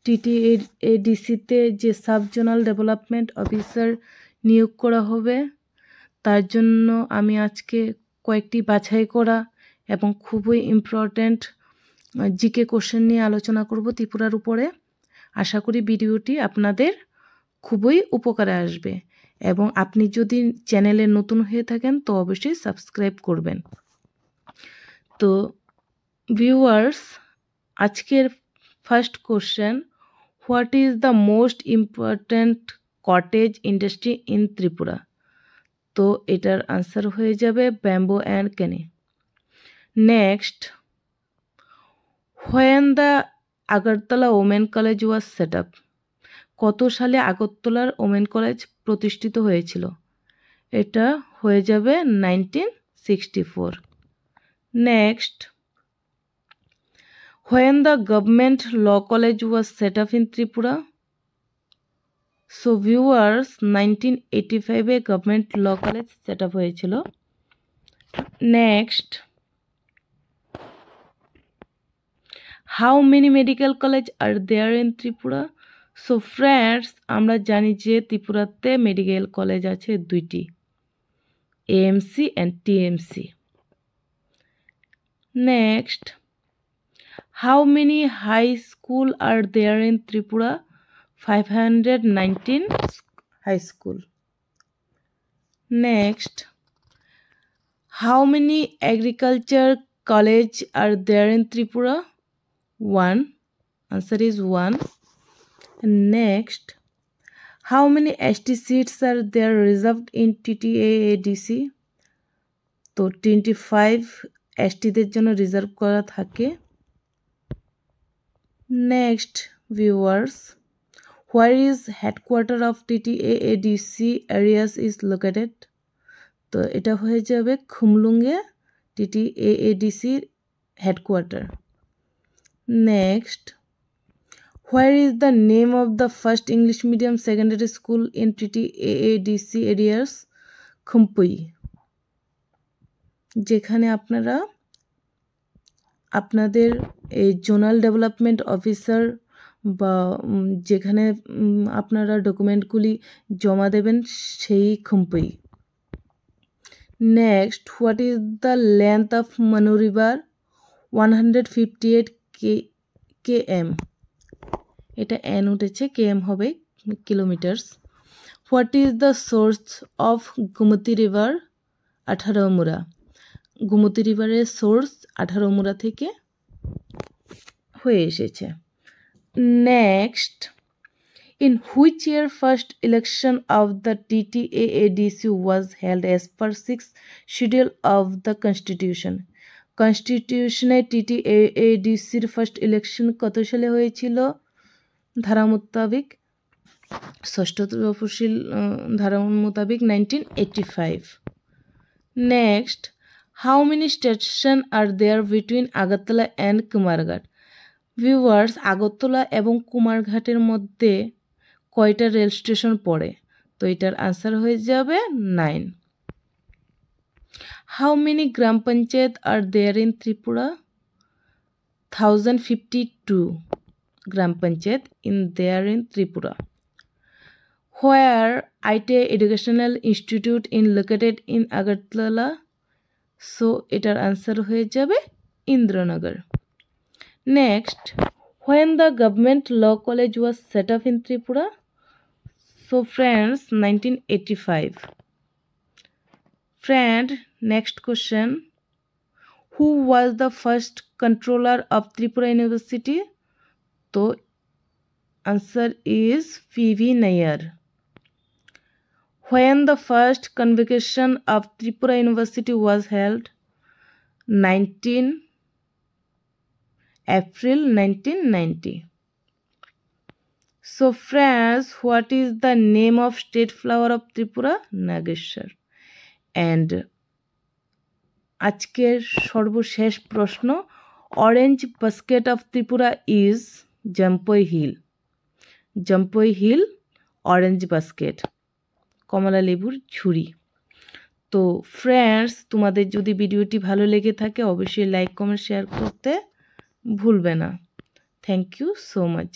TTADC-তে যে sub zonal development officer নিয়োগ করা হবে তার জন্য আমি আজকে কয়েকটি বাছাই করা এবং খুবই ইম্পর্ট্যান্ট জিকে কোশ্চেন নিয়ে আলোচনা করব ত্রিপুরার উপরে। আশা করি ভিডিওটি আপনাদের খুবই উপকারে আসবে এবং আপনি যদি চ্যানেলে নতুন হয়ে থাকেন তো অবশ্যই সাবস্ক্রাইব করবেন। তো ভিউয়ার্স, আজকের first question, what is the most important cottage industry in Tripura? তো এটার আনসার হয়ে যাবে bamboo and cane. Next, when the Agartala women college was set up? কত সালে আগরতলার ওমেন কলেজ প্রতিষ্ঠিত হয়েছিল? এটা হয়ে যাবে 1964। Next, when the government law college was set up in Tripura? So viewers, 1985-এ government law college set up হয়েছিল। Next, how many medical college are there in Tripura? So friends, আমরা জানি যে ত্রিপুরাতে মেডিকেল কলেজ আছে দুইটি, AMC and TMC. Next, how many high school are there in Tripura? 519 high school. Next, how many agriculture college are there in Tripura? 1. Answer is 1. Next, how many ST seats are there reserved in TTAADC? তো 25 STদের জন্য reserve করা থাকে। Next, viewers, where is headquarter of TTAADC areas is located? তো এটা হয়ে যাবে খুমলুঙ্গে TTAADC headquarter. Next, where is the name of the first English medium secondary school in TTAADC areas? খুমপুই। যেখানে আপনারা আপনাদের এই জোনাল ডেভেলপমেন্ট অফিসার বা যেখানে আপনারা ডকুমেন্টগুলি জমা দেবেন সেই Khumpui. Next, what is the length of Manu river? 158 km। এটা এন উঠেছে, কেএম হবে kilometres. What is the source of Gomati river? 18 Mura. Gomati রিভারের সোর্স 18 মুরা থেকে হয়ে এসেছে। Next, in which year first election of the TTAADC was held as per 6th schedule of the constitution? কনস্টিটিউশনে TTAADCর ফার্স্ট ইলেকশন কত সালে হয়েছিল? ধারা মোতাবিক ষষ্ঠ তফসিল ধারা মোতাবিক 1985। Next, how many station are there between Agartala and Kumarghat? Viewers, Agartala এবং কুমারঘাটের মধ্যে কয়টা রেল স্টেশন পড়ে? তো এটার আনসার হয়ে যাবে 9। How many gram panchayat are there in Tripura? 1052 gram panchayat there in Tripura. Where ITI educational institute in located in Agartala? So এটার আনসার হয়ে যাবে Indranagar. Next, when the government law college was set up in Tripura? So friends, 1985. Friend, next question, who was the first controller of Tripura University? So answer is PV Nair. When the first convocation of Tripura University was held? April 1990. So friends, what is the name of state flower of Tripura? Nageshwar. And আজকের সর্বশেষ প্রশ্ন, orange basket of Tripura is Jampui hill. Jampui hill orange basket, কমলা লেবুর ঝুড়ি। তো friends, তোমাদের যদি ভিডিওটি ভালো লেগে থাকে অবশ্যই লাইক কমেন্ট শেয়ার করতে ভুলবে না। Thank you so much.